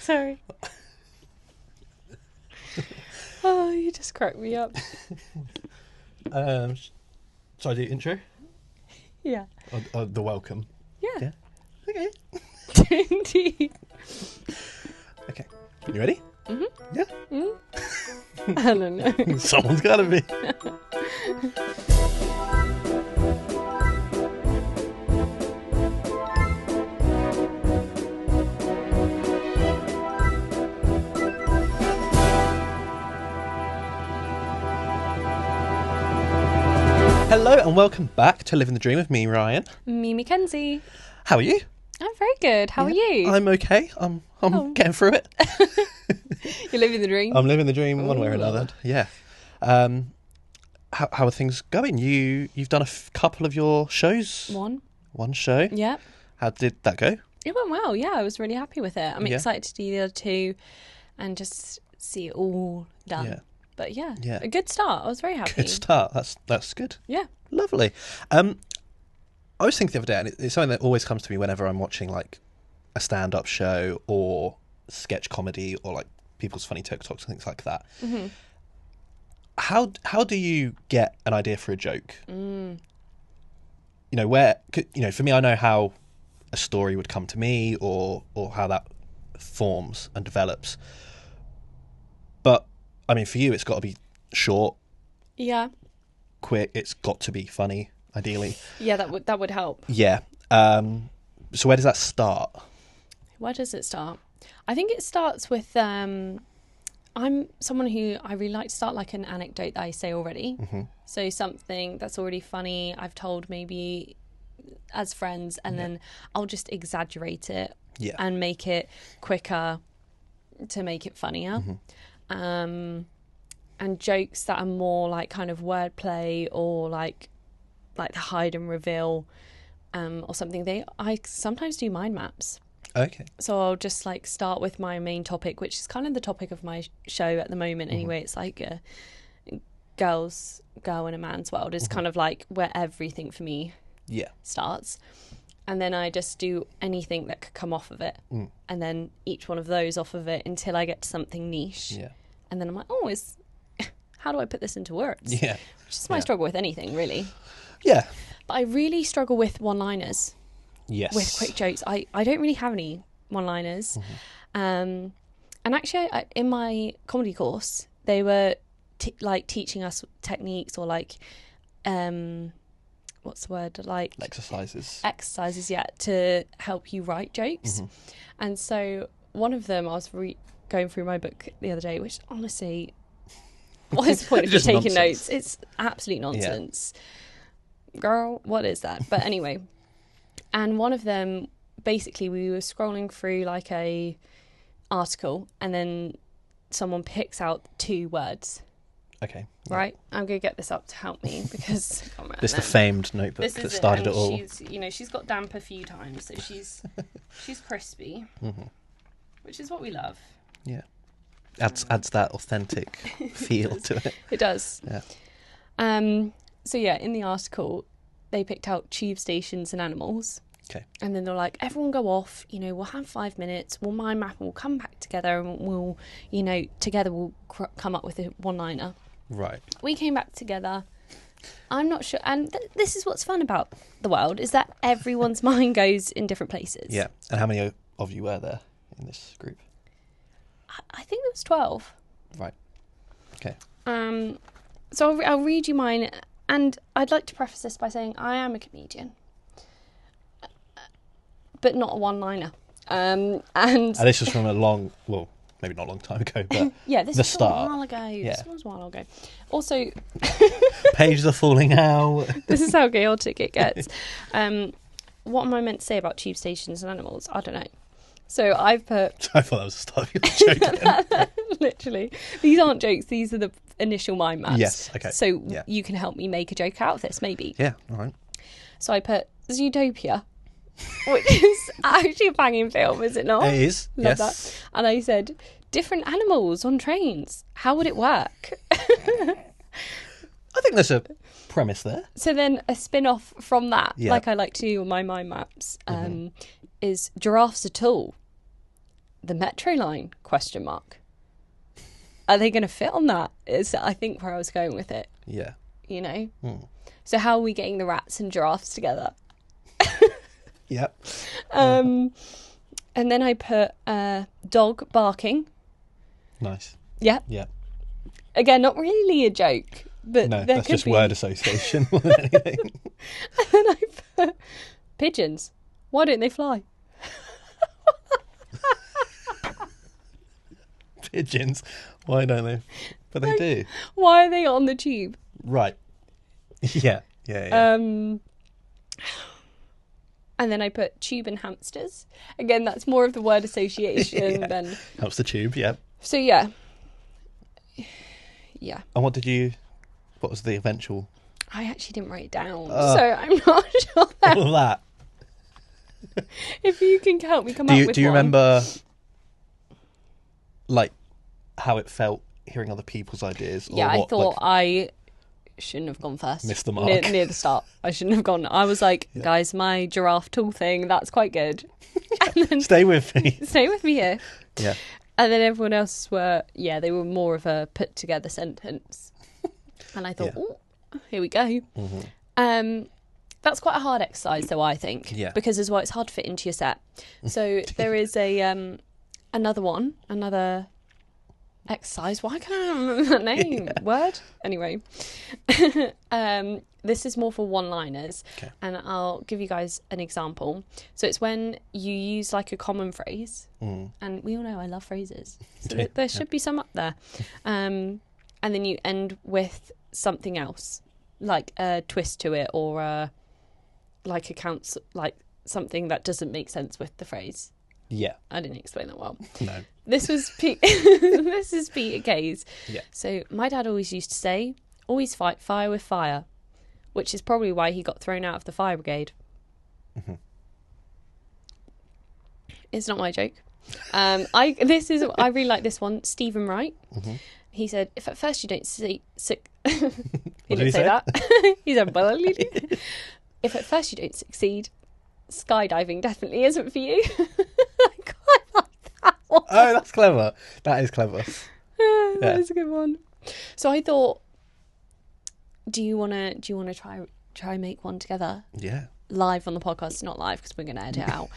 Sorry. Oh, you just cracked me up. So I do intro? Yeah. Or the welcome? Yeah. Okay. Indeed. Okay. You ready? Mm-hmm. Yeah? Mm-hmm. I don't know. Someone's got to be. Hello and welcome back to Livin the Dream with me, Ryan. Me, Mackenzie. How are you? I'm very good. How are you? I'm okay. I'm getting through it. You're living the dream. I'm living the dream one way or Ooh, another. Lord. Yeah. How are things going? You've done a couple of your shows. One show. Yeah. How did that go? It went well. Yeah, I was really happy with it. I'm Yeah. excited to do the other two and just see it all done. Yeah. But yeah, Yeah. a good start. I was very happy. Good start. That's good. Yeah. Lovely. I was thinking the other day, and it's something that always comes to me whenever I'm watching like a stand-up show or sketch comedy or like people's funny TikToks and things like that. Mm-hmm. How do you get an idea for a joke? Mm. For me, I know how a story would come to me or how that forms and develops. But I mean, for you, it's got to be short, Yeah. quick. It's got to be funny, ideally. Yeah, that would help. Yeah. So where does that start? Where does it start? I think it starts with I'm someone who I really like to start like an anecdote that I say already. Mm-hmm. So something that's already funny I've told maybe as friends, and then I'll just exaggerate it and make it quicker to make it funnier. Mm-hmm. And jokes that are more like kind of wordplay or like the hide and reveal or something. I sometimes do mind maps. Okay. So I'll just like start with my main topic, which is kind of the topic of my show at the moment. Anyway, it's like a girl in a man's world is kind of like where everything for me starts. And then I just do anything that could come off of it. And then each one of those off of it until I get to something niche. Yeah. And then I'm like, how do I put this into words? Yeah. Which is my struggle with anything, really. Yeah. But I really struggle with one-liners. Yes. With quick jokes. I don't really have any one-liners. And actually, in my comedy course, they were teaching us techniques or what's the word? Like exercises. Exercises, yeah, to help you write jokes. And so one of them, I was going through my book the other day, which honestly, what is the point of just taking notes? It's absolute nonsense. Yeah. Girl, what is that? But anyway, and one of them, basically we were scrolling through like a article and then someone picks out two words. Okay. Yeah. Right? I'm going to get this up to help me because I can't remember. This is the famed notebook that started it all. She's got damp a few times, so she's crispy, which is what we love. Yeah. Adds that authentic feel to it. It does. Yeah. So yeah, in the article, they picked out tube stations and animals. Okay. And then they're like, everyone go off, we'll have 5 minutes, we'll mind map, we'll come back together and we'll, together we'll come up with a one-liner. Right. We came back together. I'm not sure. And this is what's fun about the world, is that everyone's mind goes in different places. Yeah. And how many of you were there in this group? I think there was 12. Right. Okay. So I'll read you mine. And I'd like to preface this by saying I am a comedian, but not a one-liner. And this was from maybe not a long time ago, but yeah, this was a while ago. Yeah. This was a while ago. Also, pages are falling out. This is how chaotic it gets. What am I meant to say about tube stations and animals? I don't know. So I've put... I thought that was the start of your joke. Literally. These aren't jokes. These are the initial mind maps. Yes, okay. So you can help me make a joke out of this, maybe. Yeah, all right. So I put Zootopia, which is actually a banging film, is it not? It is, Love yes. that. And I said, different animals on trains. How would it work? I think there's a premise there. So then a spin-off from that, like I like to do on my mind maps, is giraffes a tool. the metro line, ? Are they going to fit on that? Is, I think, where I was going with it. Yeah. You know? So how are we getting the rats and giraffes together? Yep. And then I put dog barking. Nice. Yeah. Yeah. Again, not really a joke, but No, there that's could just be. word association more than anything. And then I put pigeons. Why don't they fly? Pigeons. Why don't they? But they do. Why are they on the tube? Right. Yeah. Yeah. And then I put tube and hamsters. Again, that's more of the word association than... Helps the tube, yeah. So, yeah. Yeah. And what was the eventual? I actually didn't write it down, so I'm not sure. All of that. If you can help me come up with Do you one. remember, like, how it felt hearing other people's ideas? Yeah, or I thought I shouldn't have gone first. Missed the mark. Near the start. I shouldn't have gone. I was like, guys, my giraffe tool thing, that's quite good. And then, Stay with me. Stay with me here. Yeah. And then everyone else they were more of a put together sentence. And I thought, oh, here we go. Mm-hmm. That's quite a hard exercise, though, I think. Yeah. Because as well, it's hard to fit into your set. So there is another exercise. Why can't I remember that name? Word? Anyway. This is more for one-liners. Okay. And I'll give you guys an example. So it's when you use like a common phrase. And we all know I love phrases. So there should be some up there. And then you end with something else. Like a twist to it, or like accounts, like something that doesn't make sense with the phrase. Yeah. I didn't explain that well. No. This was this is Peter Kay's. Yeah. So my dad always used to say, always fight fire with fire, which is probably why he got thrown out of the fire brigade. Mm-hmm. It's not my joke. I really like this one. Stephen Wright. Mm-hmm. He said, if at first you don't see... he didn't say that. He said, if at first you don't succeed, skydiving definitely isn't for you. I quite like that one. Oh, that's clever. That is clever. That is a good one. So I thought, do you want to try and make one together? Yeah. Live on the podcast, not live because we're going to edit out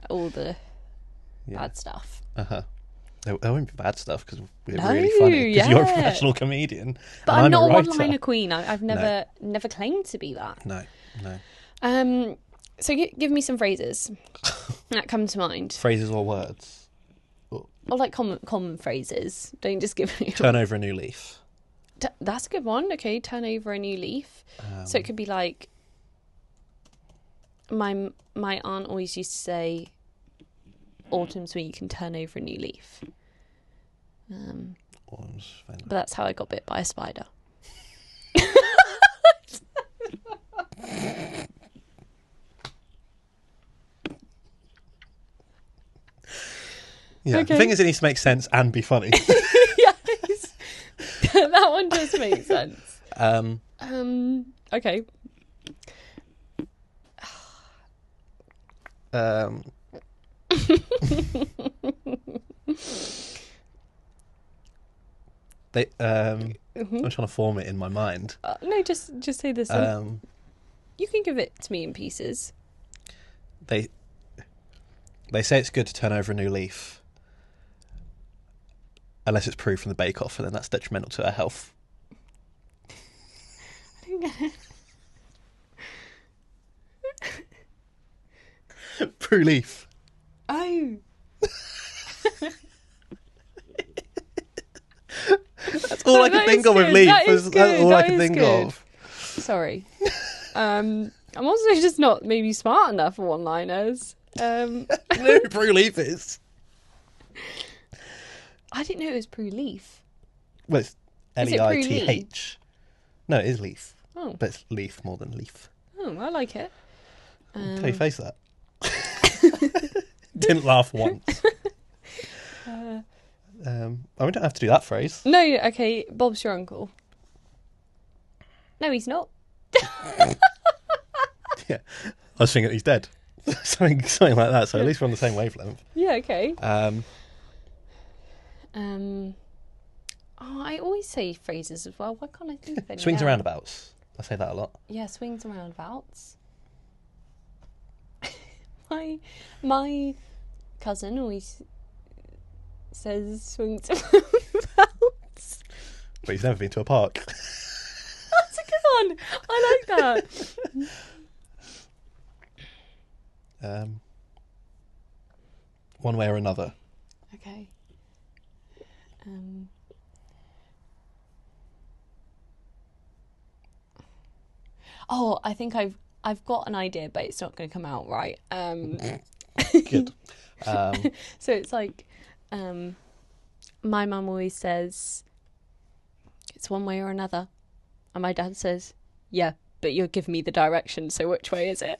all the bad stuff. Uh-huh. There won't be bad stuff because we're No, really funny. Because you're a yeah. professional comedian. But and I'm not a writer. one-liner queen. I've never claimed to be that. No. So give me some phrases that come to mind. Phrases or words? Or like common phrases. Don't just give me... Turn over a new leaf. That's a good one. Okay, turn over a new leaf. So it could be like... My aunt always used to say... Autumn's when you can turn over a new leaf. But that's how I got bit by a spider. Yeah. Okay. The thing is, it needs to make sense and be funny. Yes. That one does make sense. Okay. I'm trying to form it in my mind. No, just say this. You can give it to me in pieces. They say it's good to turn over a new leaf, unless it's proved from the Bake Off, and then that's detrimental to our health. I don't get it. Prue leaf. Oh. That's all I can think of with leaf. That's all I can think of. Sorry. I'm also just not maybe smart enough for one-liners. No, Prue leaf is. I didn't know it was Prue leaf. Well, it's Leith. No, it is leaf. Oh. But it's leaf more than leaf. Oh, I like it. Tell your face that. Didn't laugh once. We don't have to do that phrase. No, okay, Bob's your uncle. No, he's not. Yeah, I was thinking he's dead. something like that. So at least we're on the same wavelength. Yeah, okay. I always say phrases as well. Why can't I think of any? Swings and roundabouts. I say that a lot. Yeah, swings and roundabouts. My cousin always says swings and roundabouts. But he's never been to a park. That's a good one. I like that. One way or another. Okay. Oh, I think I've got an idea, but it's not going to come out right. Good. So it's like, my mum always says, it's one way or another. And my dad says, yeah, but you're giving me the direction, so which way is it?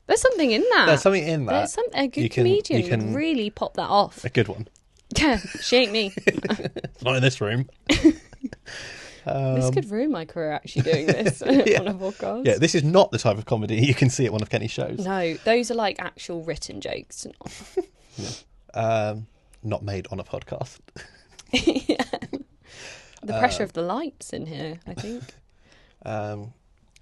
There's something in that. There's something in that. A good comedian would really pop that off. A good one. Yeah, she ain't me. It's not in this room. This could ruin my career, actually, doing this on a podcast. Yeah, this is not the type of comedy you can see at one of Kenny's shows. No, those are like actual written jokes. Not made on a podcast. Yeah. The pressure of the lights in here, I think.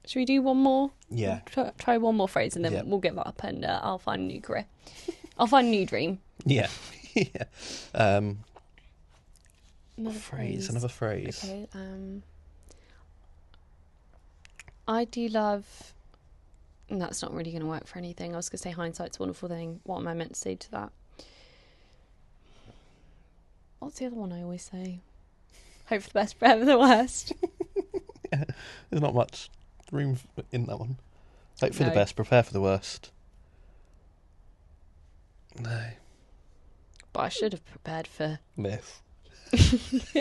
Should we do one more? Yeah. Try one more phrase and then we'll give up and I'll find a new career. I'll find a new dream. Yeah. Yeah. Another phrase. Another phrase. Okay. I do love... And that's not really going to work for anything. I was going to say hindsight's a wonderful thing. What am I meant to say to that? What's the other one I always say? Hope for the best, prepare for the worst. Yeah, there's not much room in that one. Hope for the best, prepare for the worst. No. But I should have prepared for... Myth. See?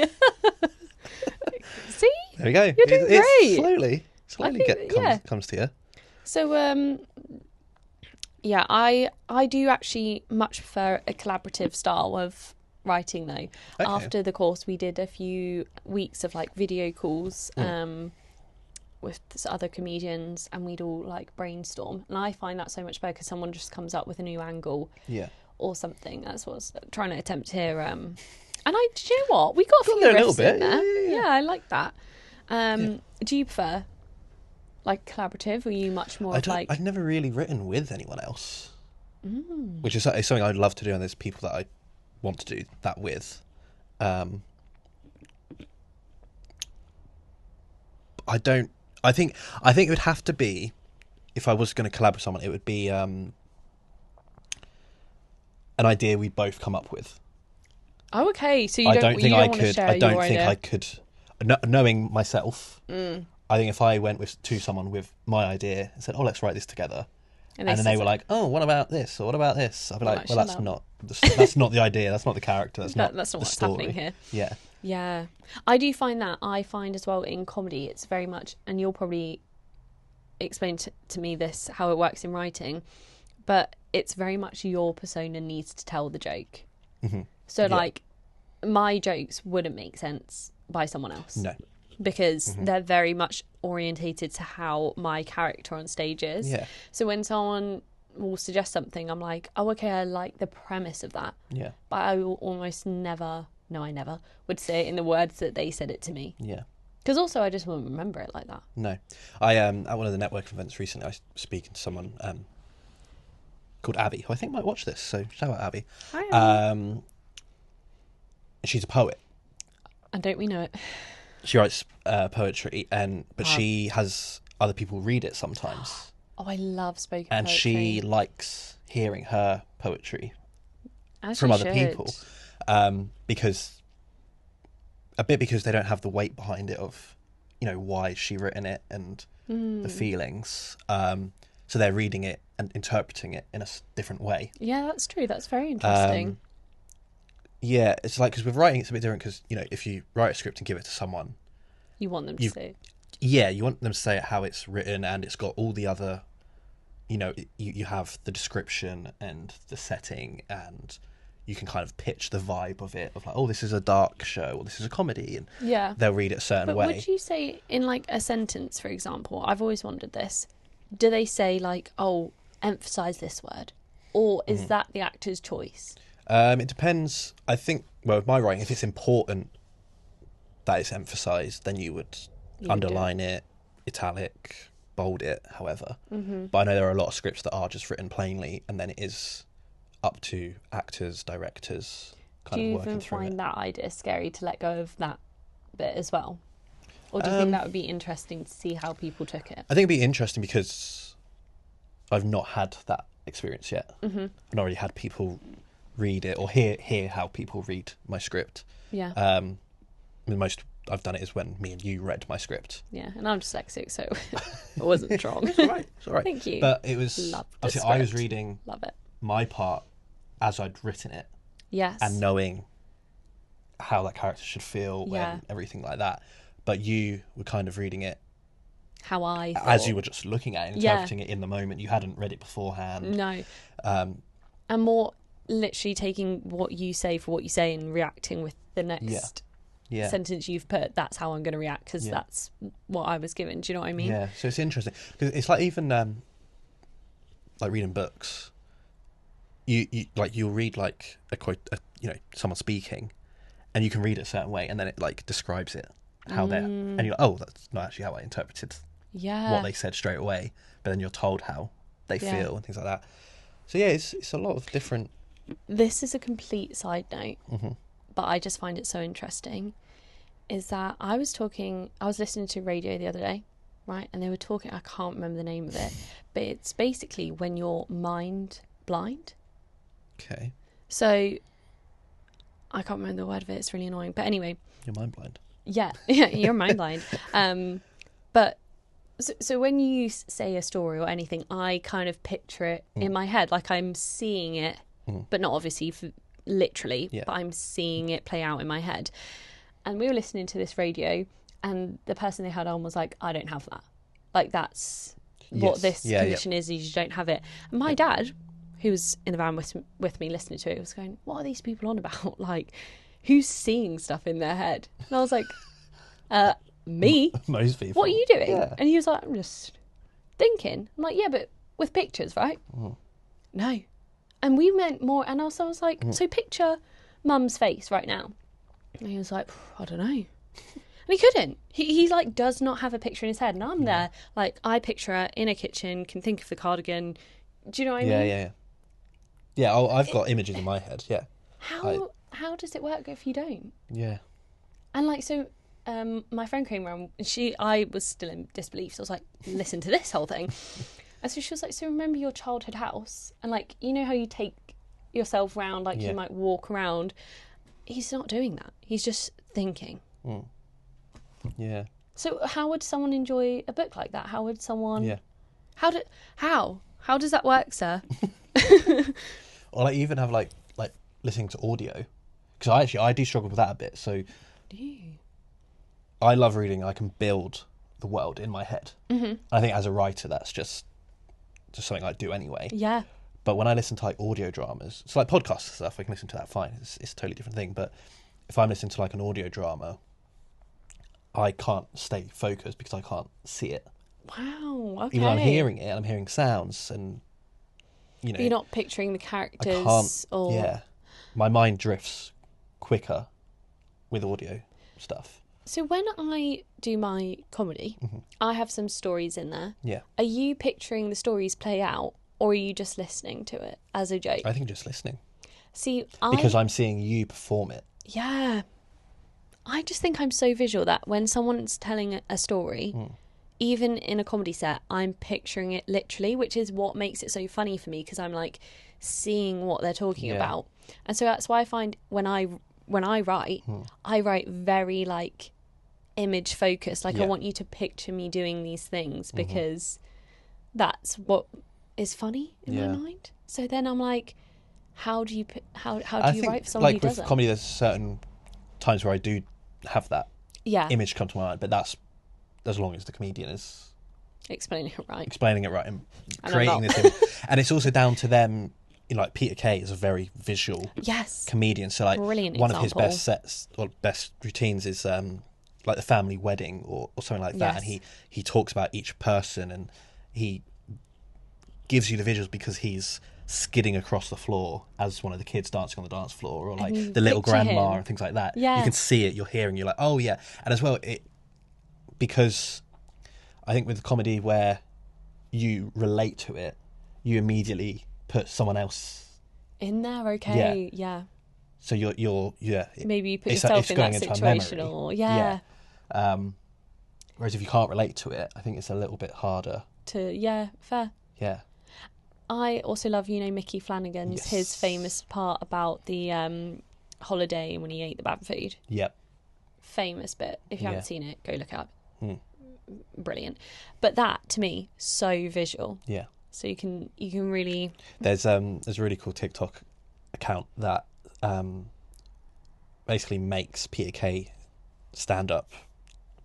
There we go. You're doing great. Slowly comes to you. So, yeah, I do actually much prefer a collaborative style of writing, though. Okay. After the course, we did a few weeks of like video calls with other comedians, and we'd all like brainstorm. And I find that so much better because someone just comes up with a new angle, or something. That's what I was trying to attempt here. And do you know what? We got a few riffs in there. Yeah, I like that. Do you prefer like collaborative, or are you much more like... I've never really written with anyone else, which is something I'd love to do, and there's people that I want to do that with. I think it would have to be, if I was going to collab with someone, it would be an idea we both come up with. Oh, okay. So I don't think I could. Knowing myself, I think if I went to someone with my idea and said, "Oh, let's write this together," and then they were like, "Oh, what about this? Or what about this?" I'd be like, "Well, that's not the idea. That's not the character. That's not what's happening here." Yeah. Yeah, I do find that. I find as well in comedy, it's very much, and you'll probably explain to me this, how it works in writing, but it's very much your persona needs to tell the joke. Mm-hmm. So like, my jokes wouldn't make sense by someone else. No. Because they're very much orientated to how my character on stage is. Yeah. So when someone will suggest something, I'm like, oh, okay, I like the premise of that. Yeah. But I will almost never... No, I never would say it in the words that they said it to me. Yeah. Because also I just won't remember it like that. No. I at one of the network events recently, I was speaking to someone called Abby, who I think might watch this, so shout out Abby. Hi, Abby. She's a poet. And don't we know it? She writes poetry, but she has other people read it sometimes. Oh, I love spoken poetry. And she likes hearing her poetry from other people. Because they don't have the weight behind it of, why she written it and the feelings. So they're reading it and interpreting it in a different way. Yeah, that's true. That's very interesting. Yeah, it's like, because with writing, it's a bit different because, if you write a script and give it to someone... You want them to say it. Yeah, you want them to say it how it's written, and it's got all the other... You have the description and the setting, and... you can kind of pitch the vibe of it, of like, oh, this is a dark show, or this is a comedy, and they'll read it a certain way. But would you say, in like a sentence, for example, I've always wondered this, do they say like, oh, emphasise this word? Or is that the actor's choice? It depends. I think, well, with my writing, if it's important that it's emphasised, then you would underline it, italic, bold it, however. But I know there are a lot of scripts that are just written plainly, and then it is up to actors, directors, kind of working through it. Do you even find that idea scary to let go of that bit as well? Or do you think that would be interesting to see how people took it? I think it'd be interesting because I've not had that experience yet. I've not really had people read it or hear how people read my script. Yeah. The most I've done it is when me and you read my script. Yeah, and I'm dyslexic, so it wasn't strong. It's all right. It's all right. Thank you. But it was... Obviously, I was reading my part as I'd written it. Yes. And knowing how that character should feel and everything like that. But you were kind of reading it how I thought. As you were just looking at it, interpreting it in the moment. You hadn't read it beforehand. No. And more literally taking what you say for what you say and reacting with the next sentence you've put. That's how I'm going to react because that's what I was given. Do you know what I mean? Yeah. So it's interesting because it's like even like reading books. You'll read like a quote, someone speaking, and you can read it a certain way, and then it like describes it how they're, and you're like, oh, that's not actually how I interpreted what they said straight away. But then you're told how they feel and things like that. So yeah, it's a lot of different. This is a complete side note, but I just find it so interesting. Is that I was listening to radio the other day, right? And they were talking. I can't remember the name of it, but it's basically when you're mind blind. Okay. So I can't remember the word of it. It's really annoying. But anyway, you're mind blind. Yeah, you're mind blind. But so when you say a story or anything, I kind of picture it in my head, like I'm seeing it, but not obviously literally, but I'm seeing it play out in my head. And we were listening to this radio, and the person they had on was like, "I don't have that. Like that's what this condition is you don't have it." And my dad, who was in the van with me listening to it, was going, "What are these people on about? Like, who's seeing stuff in their head?" And I was like, me. Most people. What are you doing? Yeah. And he was like, "I'm just thinking." I'm like, "Yeah, but with pictures, right?" No. And we meant more, and also I was like, "So picture Mum's face right now." And he was like, "I don't know." And he couldn't. He like does not have a picture in his head. And I'm there, like I picture her in a kitchen, can think of the cardigan. Do you know what I mean? Yeah. Yeah, I've got images in my head, yeah. How does it work if you don't? Yeah. And like, so my friend came around, and I was still in disbelief, so I was like, listen to this whole thing. And so she was like, "So remember your childhood house? And like, you know how you take yourself round, like you might walk around? He's not doing that. He's just thinking." Yeah. So how would someone enjoy a book like that? How would someone... Yeah. How does that work, sir? Or like even have like listening to audio, because I do struggle with that a bit. So do you? I love reading. I can build the world in my head. I think as a writer, that's just something I do anyway. Yeah. But when I listen to like audio dramas, so like podcasts and stuff, I can listen to that fine. It's a totally different thing. But if I'm listening to like an audio drama, I can't stay focused because I can't see it. Wow. Okay. Even though I'm hearing it, I'm hearing sounds, and you're not picturing the characters. I can't. Or... Yeah, my mind drifts quicker with audio stuff. So when I do my comedy, I have some stories in there. Yeah. Are you picturing the stories play out, or are you just listening to it as a joke? I think just listening. See, because I'm seeing you perform it. Yeah. I just think I'm so visual that when someone's telling a story, even in a comedy set, I'm picturing it literally, which is what makes it so funny for me, because I'm like seeing what they're talking about. And so that's why I find when I write, I write very like image focused. Like I want you to picture me doing these things because that's what is funny in my mind. So then I'm like, how do you write for someone who doesn't? With comedy, there's certain times where I do have that image come to my mind, but that's as long as the comedian is explaining it right and creating this image. And it's also down to them. Like Peter Kay is a very visual comedian, so like brilliant one example. of his best sets or best routines is like the family wedding or something like that, and he talks about each person and he gives you the visuals because he's skidding across the floor as one of the kids dancing on the dance floor, or like the little grandma him. and things like that. Yeah. You can see it, you're hearing, you're like, oh yeah. And as well, because I think with comedy where you relate to it, you immediately put someone else in there. Okay, yeah. So you're maybe you put yourself in that situation, or whereas if you can't relate to it, I think it's a little bit harder to fair. Yeah. I also love, Mickey Flanagan's his famous part about the holiday when he ate the bad food. Yep. Famous bit. If you haven't seen it, go look it up. Brilliant. But that to me, so visual. Yeah. So you can really. There's a really cool TikTok account that basically makes PAK stand-up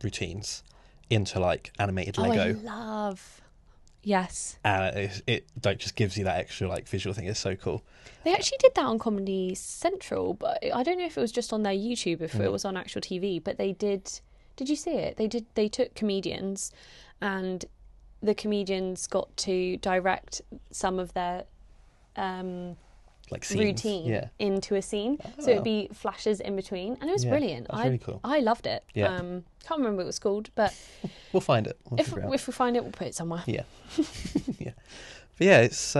routines into like animated Lego. I love. Yes. And it just gives you that extra like visual thing. It's so cool. They actually did that on Comedy Central, but I don't know if it was just on their YouTube, if it was on actual TV. But they did. Did you see it? They took comedians, and the comedians got to direct some of their like scenes. Routine into a scene, so it'd be flashes in between, and it was brilliant. That's really cool. I loved it. Can't remember what it was called, but we'll find it. If we find it, we'll put it somewhere. Yeah. Yeah. But yeah, it's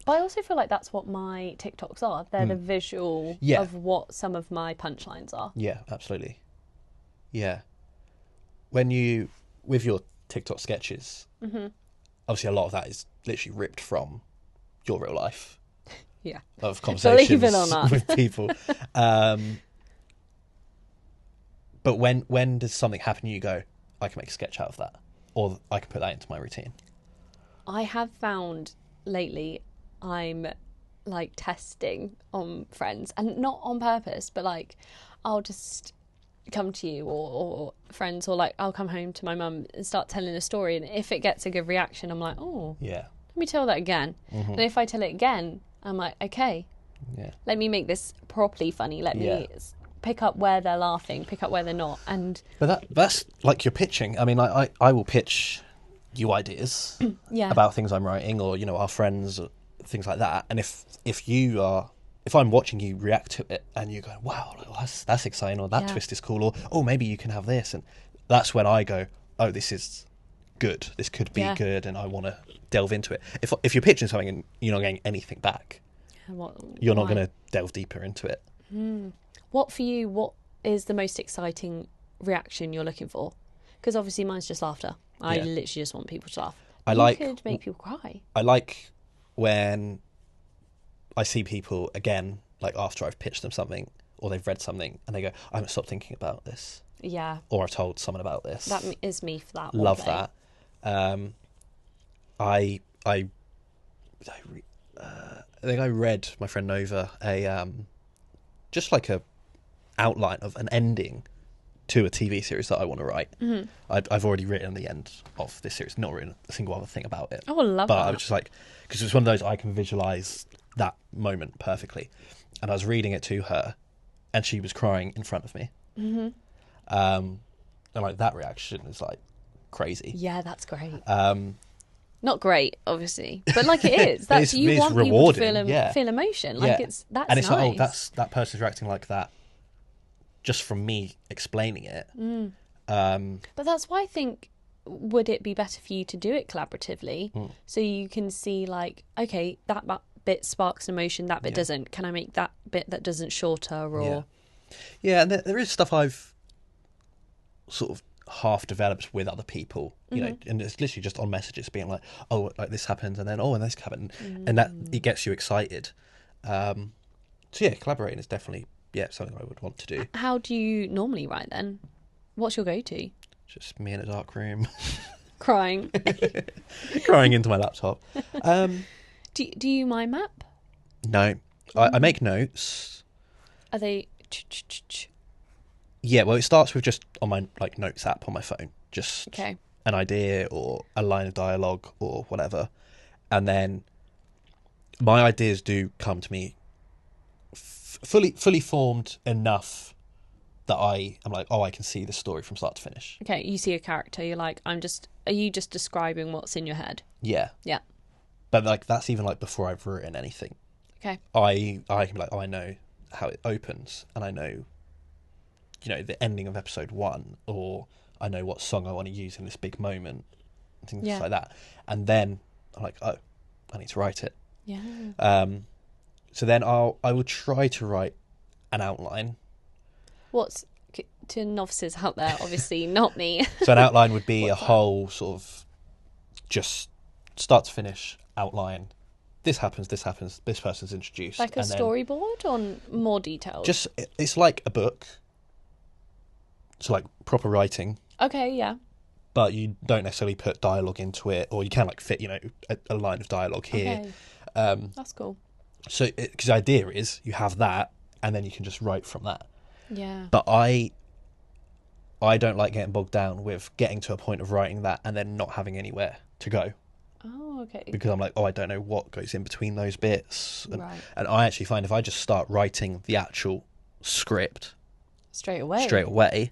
But I also feel like that's what my TikToks are. They're the visual of what some of my punchlines are. Yeah, absolutely. Yeah. When you, with your TikTok sketches, obviously a lot of that is literally ripped from your real life. Yeah. Of conversations Believe it or not. with people. But when does something happen, you go, I can make a sketch out of that, or I can put that into my routine? I have found lately I'm like testing on friends, and not on purpose, but like I'll just come to you or friends, or like I'll come home to my mum and start telling a story, and if it gets a good reaction, I'm like, oh yeah, let me tell that again. And if I tell it again, I'm like, okay, let me make this properly funny, let me pick up where they're laughing, pick up where they're not. But that's like you're pitching. I mean, I will pitch you ideas about things I'm writing, or our friends, or things like that. And if I'm watching you react to it and you go, wow, that's exciting, or that twist is cool, or oh, maybe you can have this, and that's when I go, oh, this is good, this could be good, and I want to delve into it. If you're pitching something and you're not getting anything back, you're not going to delve deeper into it. What for you, what is the most exciting reaction you're looking for? Because obviously mine's just laughter. I literally just want people to laugh. You could make people cry. I like when I see people, again, like after I've pitched them something or they've read something and they go, I haven't stopped thinking about this. Yeah. Or I've told someone about this. That is me for that. Love that. I think I read my friend Nova just like a outline of an ending to a TV series that I want to write. I've already written the end of this series, not written a single other thing about it. Oh, I love that. But I was just like, because it's one of those, I can visualise that moment perfectly. And I was reading it to her and she was crying in front of me. And like that reaction is like crazy. Yeah, that's great. Not great, obviously, but like it is. That's you want rewarding, people to feel emotion. Like it's and it's nice. Like, that person's reacting like that just from me explaining it. But that's why I think, would it be better for you to do it collaboratively, so you can see like, okay, that bit sparks an emotion, that bit doesn't. Can I make that bit that doesn't shorter? Or and there is stuff I've sort of half developed with other people, you know, and it's literally just on messages being like, oh, like this happened, and then and this happened, and that it gets you excited. So yeah, collaborating is definitely something I would want to do. How do you normally write then? What's your go-to? Just me in a dark room, crying into my laptop. Do you mind map? No, I make notes. Are they? Yeah, well, it starts with just on my like notes app on my phone, just an idea or a line of dialogue or whatever, and then my ideas do come to me fully formed enough that I'm like, oh, I can see the story from start to finish. Okay, you see a character, you're like, are you just describing what's in your head? Yeah. Yeah. But like that's even like before I've written anything. Okay. I can be like, oh, I know how it opens, and I know, the ending of episode 1, or I know what song I want to use in this big moment, and things like that. And then I'm like, oh, I need to write it. Yeah. So then I will try to write an outline. What's to novices out there? Obviously, not me. So an outline would be a whole sort of just start to finish outline. This happens, this person's introduced. Like a storyboard or more detailed? Just, it's like a book. So like proper writing. Okay, yeah. But you don't necessarily put dialogue into it, or you can like fit, a line of dialogue here. Okay. That's cool. So, because the idea is you have that, and then you can just write from that. Yeah. But I don't like getting bogged down with getting to a point of writing that and then not having anywhere to go. Oh, okay. Because I'm like, I don't know what goes in between those bits. And, right. And I actually find if I just start writing the actual script straight away,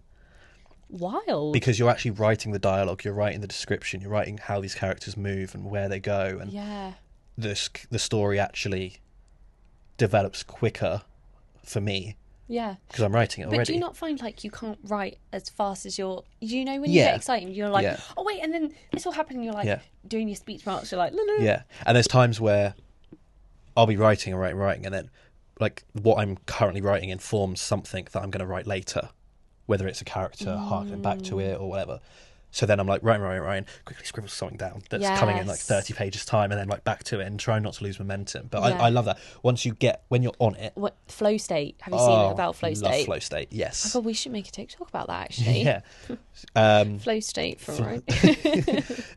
wild. Because you're actually writing the dialogue, you're writing the description, you're writing how these characters move and where they go, and the story actually develops quicker for me. Yeah, because I'm writing it already. But do you not find like you can't write as fast as when you get excited, you're like, oh wait, and then this will happen, and you're like doing your speech marks, you're like, yeah. And there's times where I'll be writing, and then like what I'm currently writing informs something that I'm going to write later, whether it's a character harking back to it or whatever. So then I'm like, Ryan, quickly scribble something down that's coming in like 30 pages time, and then like back to it and try not to lose momentum. But I love that. When you're on it. What, flow state? Have you seen about flow state? Love flow state, yes. Oh God, we should make a TikTok about that actually. Yeah. Flow state for Ryan.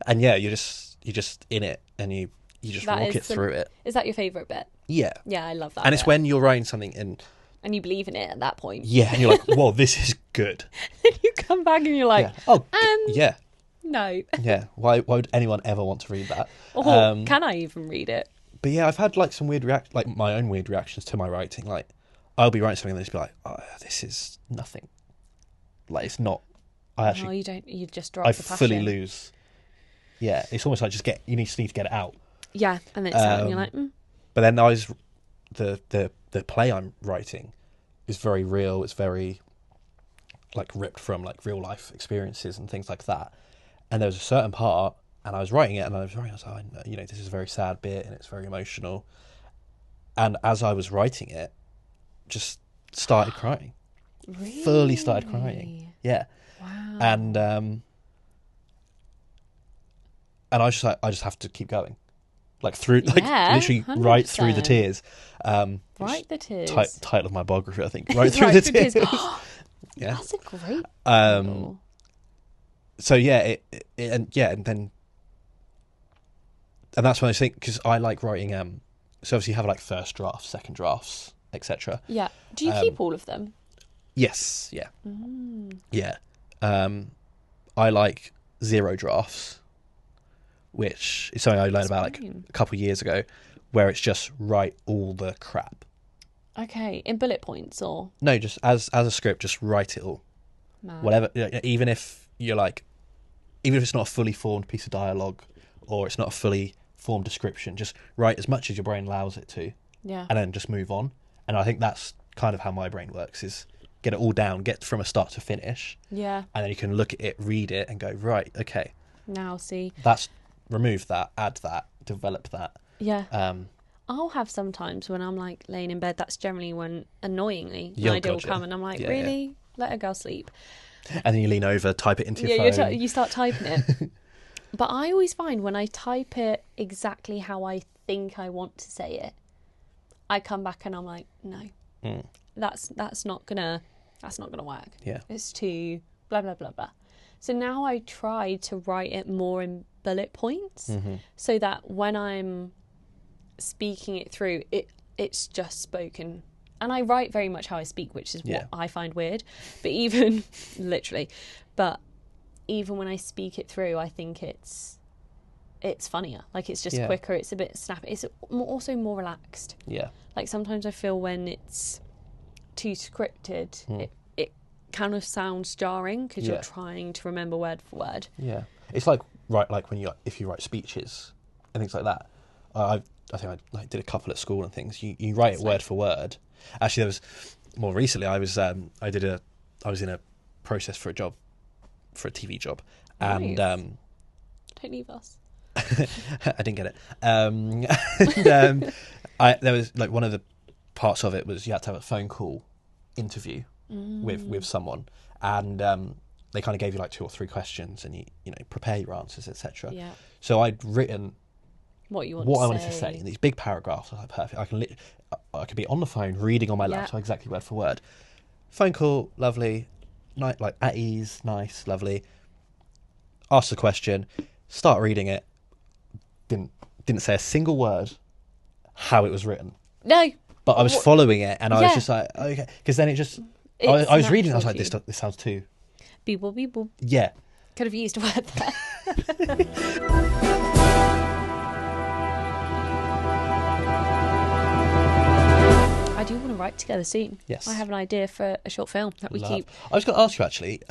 And yeah, you're just in it, and you just rock it through it. Is that your favourite bit? Yeah. Yeah, I love that. And it's when you're writing something and you believe in it at that point. Yeah, and you're like, whoa, this is good. Then you come back and you're like, yeah. No. Yeah, why would anyone ever want to read that? Or can I even read it? But yeah, I've had like some weird my own weird reactions to my writing. Like, I'll be writing something and they'll just be like, oh, this is nothing. Like, it's not. You just drop the passion. I fully lose. Yeah, it's almost like you need to get it out. Yeah, and then it's out and you're like, But then the play I'm writing is very real. It's very like ripped from like real life experiences and things like that. And there was a certain part, and I was writing it, and I was like, this is a very sad bit, and it's very emotional. And as I was writing it, just started crying. Really? Fully started crying. Yeah. Wow. And I just have to keep going. Like through, literally 100%. Right through the tears. Right the tears. Title of my biography, I think. Right through the tears. Yeah, that's a great title. So yeah, and that's when I think, because I like writing. So obviously you have like first drafts, second drafts, etc. Yeah. Do you keep all of them? Yes. Yeah. Yeah. I like 0 drafts, which is something I learned about like a couple of years ago, where it's just write all the crap. Okay, in bullet points or no, just as a script, just write it all. Mad. Whatever, even if it's not a fully formed piece of dialogue, or it's not a fully formed description, just write as much as your brain allows it to. Yeah. And then just move on. And I think that's kind of how my brain works, is get it all down, get from a start to finish. Yeah. And then you can look at it, read it, and go, right, okay. Now see. Remove that, add that, develop that. Yeah. I'll have sometimes when I'm like laying in bed, that's generally when, annoyingly, an idea will come and I'm like, really? Yeah. Let a girl sleep. And then you lean over, type it into your phone. You start typing it. But I always find when I type it exactly how I think I want to say it, I come back and I'm like, no, that's not gonna work. Yeah, it's too blah blah blah blah. So now I try to write it more in bullet points, so that when I'm speaking it through, it's just spoken. And I write very much how I speak, which is what I find weird. But even even when I speak it through, I think it's funnier. Like, it's just quicker. It's a bit snappy. It's also more relaxed. Yeah. Like, sometimes I feel when it's too scripted, it kind of sounds jarring because you're trying to remember word for word. Yeah. It's like when if you write speeches and things like that. I think I did a couple at school and things. You write it word for word. Actually, there was more recently. I was in a process for a job, for a TV job, and don't leave us. I didn't get it. There was like one of the parts of it was you had to have a phone call interview with someone, and they kind of gave you like 2 or 3 questions, and you prepare your answers, etc. Yeah. So I'd written what I wanted to say in these big paragraphs. I was like, perfect. I could be on the phone reading on my laptop exactly word for word. Phone call, lovely, like at ease, nice, lovely. Ask the question, start reading it. Didn't say a single word how it was written. No. But I was following it, and I was just like, okay, because then I was reading, I was like, this sounds too... Beep, boop, beep, boop. Yeah. Could have used a word there. I do want to write together soon. Yes. I have an idea for a short film that we keep. I was going to ask you, actually,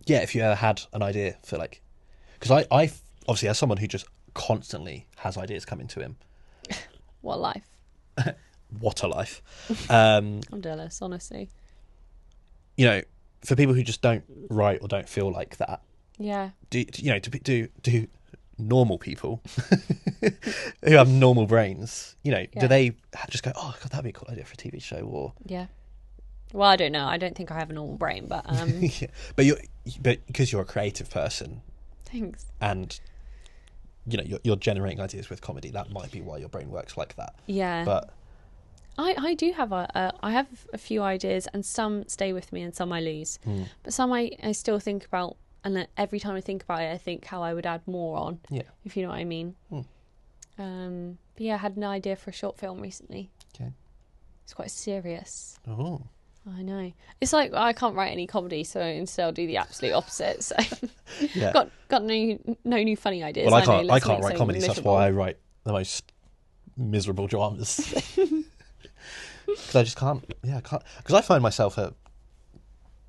if you ever had an idea for, like... Because I obviously, as someone who just constantly has ideas coming to him... What life? What a life. I'm jealous, honestly. For people who just don't write or don't feel like that. Yeah. Do normal people who have normal brains, do they just go, oh God, that'd be a cool idea for a TV show? Or yeah. Well, I don't know. I don't think I have a normal brain, but yeah. But because you're a creative person. Thanks. And you're generating ideas with comedy. That might be why your brain works like that. Yeah. But I do have I have a few ideas, and some stay with me and some I lose. But some I still think about, and every time I think about it, I think how I would add more on. Yeah. If you know what I mean. But yeah, I had an idea for a short film recently. Okay. It's quite serious. Oh. I know. It's like I can't write any comedy, so instead I'll do the absolute opposite. So yeah. got no new funny ideas. Well, I can't write comedies. That's why I write the most miserable dramas. Because I just can't. Yeah, I can't. Because I find myself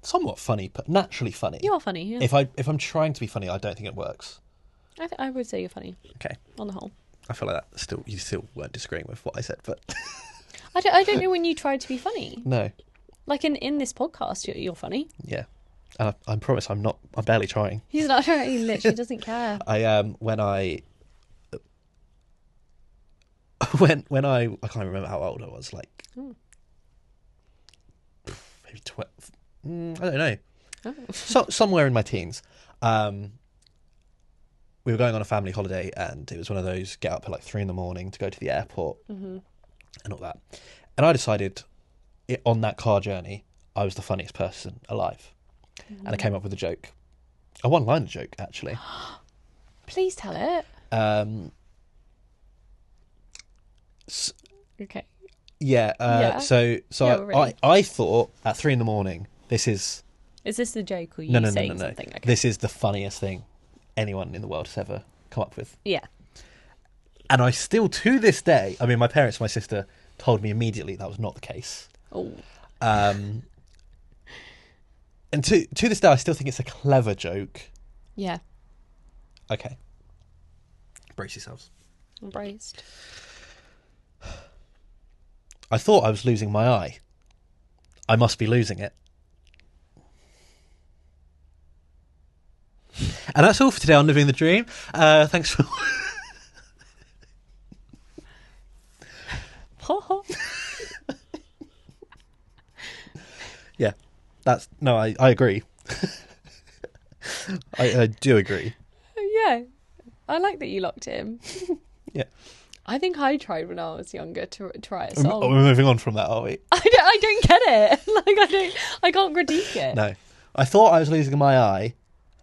somewhat funny, but naturally funny. You are funny. Yeah. If I'm trying to be funny, I don't think it works. I would say you're funny. Okay. On the whole. I feel like that. You still weren't disagreeing with what I said, but I don't know when you tried to be funny. No. Like in this podcast, you're funny. Yeah. And I promise I'm not. I'm barely trying. He's not trying. He literally doesn't care. When I can't remember how old I was. Like maybe 12. I don't know. Oh. Somewhere in my teens. We were going on a family holiday, and it was one of those get up at like 3 a.m. to go to the airport and all that. And I decided on that car journey, I was the funniest person alive. And I came up with a joke. A one-liner joke, actually. Please tell it. Okay. Yeah. So I thought at 3 a.m, this is... Is this the joke, or you saying something? Okay. This is the funniest thing anyone in the world has ever come up with. Yeah. And I still, to this day, I mean, my parents and my sister told me immediately that was not the case. Oh. And to this day, I still think it's a clever joke. Yeah. Okay. Brace yourselves. I'm braced. I thought I was losing my eye. I must be losing it. And that's all for today on Living the Dream. Thanks for... Yeah, that's... No, I agree. I do agree. Yeah, I like that you locked him. Yeah. I think I tried when I was younger to try a song. We're moving on from that, are we? I don't get it. Like I can't critique it. No, I thought I was losing my eye.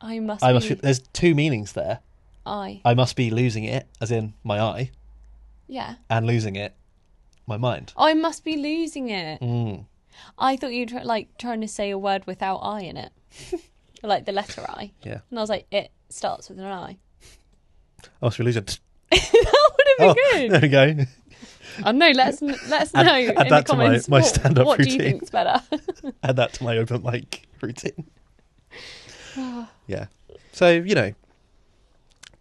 I must be. There's two meanings there. I must be losing it, as in my eye. Yeah. And losing it, my mind. I must be losing it. Mm. I thought you were trying to say a word without I in it, like the letter I. Yeah. And I was like, it starts with an I. I must be losing. That would have been good. There we go. I don't know. Let's know in the comments. My stand-up what routine. Do you think's better? Add that to my open mic routine. Yeah. So,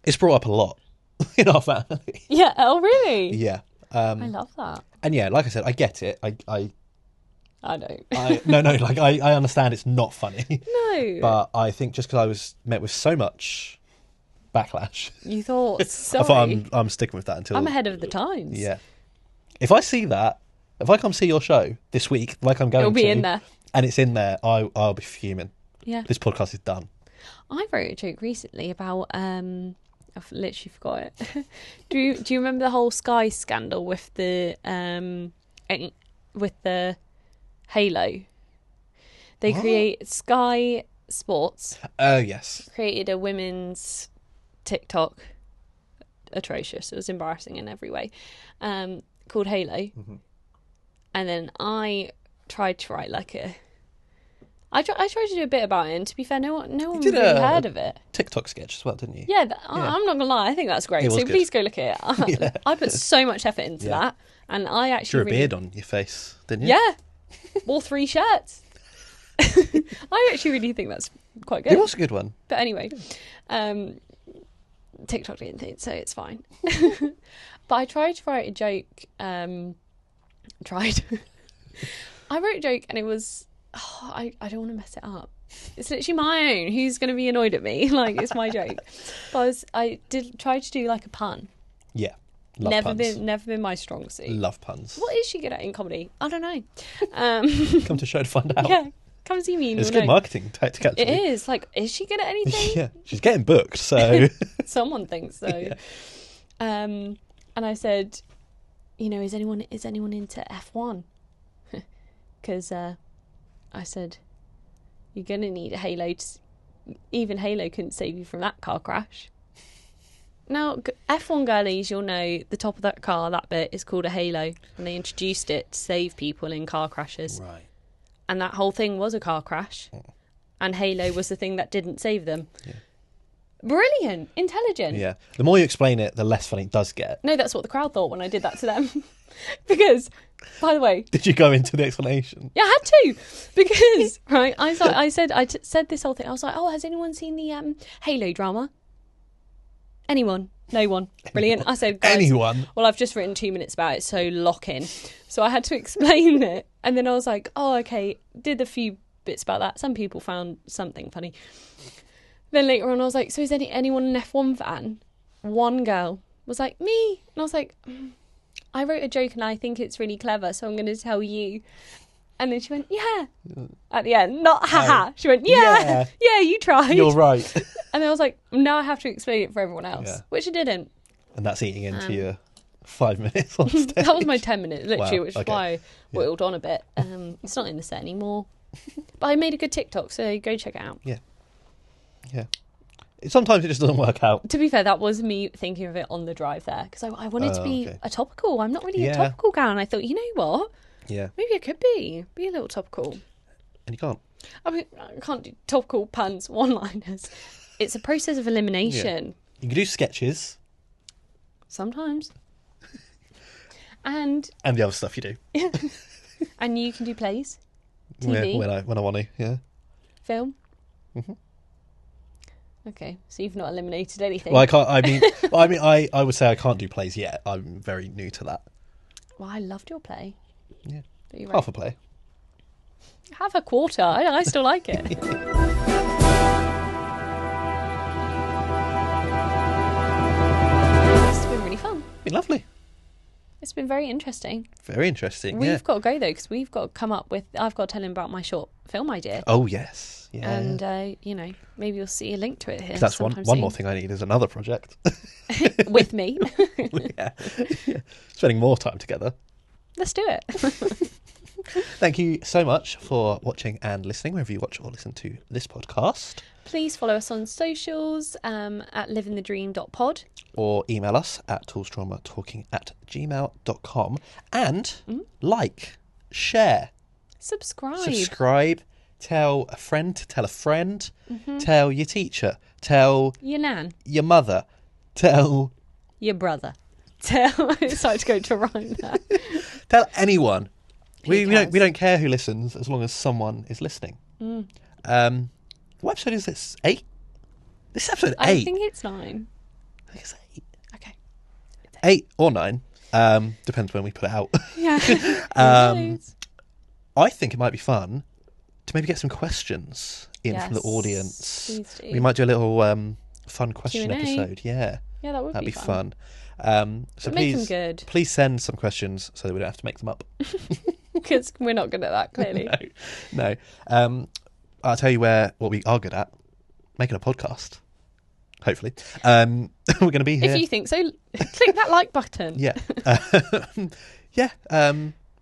it's brought up a lot. in our family. Yeah. Oh, really? Yeah. I love that. And yeah, like I said, I get it. I don't. No, like I understand it's not funny. No. But I think just because I was met with so much backlash, You thought, I sorry. thought I'm sticking with that until I'm ahead of the times. Yeah. If I see that, if I come see your show this week, like I'm going to, it'll be in there, and it's in there, I'll be fuming. Yeah. This podcast is done. I wrote a joke recently about I've literally forgot it. do you remember the whole Sky scandal with the Halo? They create Sky Sports. Oh yes. Created a women's TikTok. Atrocious. It was embarrassing in every way. Called Halo. Mm-hmm. And then I tried to write like I tried to do a bit about it, and to be fair, no one really heard of it. TikTok sketch as well, didn't you? Yeah, I'm not gonna lie, I think that's great. So good. Please go look at it. Yeah. I put so much effort into that, and I actually drew a beard on your face, didn't you? Yeah, all 3 shirts. I actually really think that's quite good. It was a good one. But anyway, TikTok didn't think so, it's fine. But I tried to write a joke. I wrote a joke, and it was. I don't want to mess it up. It's literally my own. Who's going to be annoyed at me? Like, it's my joke. But I did try to do like a pun. Yeah. Love puns. Never been my strong suit. Love puns. What is she good at in comedy? I don't know. Come to show to find out. Yeah, come see me. It's a good marketing tactic, actually. It is. Like, is she good at anything? Yeah, she's getting booked, so... Someone thinks so. Yeah. And I said, is anyone into F1? Because I said, you're going to need a Halo. Even Halo couldn't save you from that car crash. Now, F1 girlies, you'll know the top of that car, that bit, is called a halo. And they introduced it to save people in car crashes. Right. And that whole thing was a car crash. And Halo was the thing that didn't save them. Yeah. Brilliant. Intelligent. Yeah. The more you explain it, the less funny it does get. No, that's what the crowd thought when I did that to them. Because, by the way... Did you go into the explanation? Yeah, I had to. Because, right, I said this whole thing. I was like, has anyone seen the Halo drama? Anyone? No one. Brilliant. I said, guys, anyone? Well, I've just written 2 minutes about it, so lock in. So I had to explain it. And then I was like, okay, did a few bits about that. Some people found something funny. Then later on, I was like, so is anyone an F1 fan? One girl was like, me. And I was like, I wrote a joke and I think it's really clever, so I'm going to tell you. And then she went, yeah. At the end, not haha. She went, yeah, you tried. You're right. And then I was like, now I have to explain it for everyone else, which I didn't. And that's eating into your 5 minutes on stage. That was my 10 minutes, literally, Wow. which is why I whittled on a bit. It's not in the set anymore. But I made a good TikTok, so go check it out. Yeah. Sometimes it just doesn't work out. To be fair, that was me thinking of it on the drive there, because I wanted to be a topical. I'm not really a topical gal, and I thought, you know what? Yeah. Maybe I could be a little topical. And you can't. I mean, I can't do topical puns, one-liners. It's a process of elimination. Yeah. You can do sketches. Sometimes. And the other stuff you do. And you can do plays, TV. When I want to, yeah. Film. Mm-hmm. Okay, so you've not eliminated anything. Well, I can't. I would say I can't do plays yet. I'm very new to that. Well, I loved your play. Yeah. But you're Half a play. Have a quarter. I still like it. It's been really fun. It's been lovely. It's been very interesting. Very interesting. We've got to go though, because we've got to come up with. I've got to tell him about my short film idea. Oh yes, yeah. And maybe you'll see a link to it here. That's one more thing I need is another project with me. yeah, spending more time together. Let's do it. Thank you so much for watching and listening, wherever you watch or listen to this podcast. Please follow us on socials at livingthedream.pod. Or email us at toolstraumatalking@gmail.com. And like, share, subscribe, tell a friend to tell a friend, tell your teacher, tell your nan, your mother, tell your brother, it's hard to go to rhyme that. Tell anyone. We don't care who listens as long as someone is listening. What episode is this? 8? This is episode 8. I think it's 9. I think it's 8. Okay. 8 or 9. Depends when we put it out. Yeah. I think it might be fun to maybe get some questions in from the audience. Please do. We might do a little fun question Q&A. episode. Yeah, that'd be fun. So make them good. Please send some questions so that we don't have to make them up. Because we're not good at that, clearly. No. I'll tell you what we are good at: making a podcast. Hopefully, we're going to be here. If you think so, click that like button. Yeah.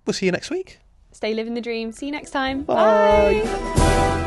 We'll see you next week. Stay living the dream. See you next time. Bye. Bye.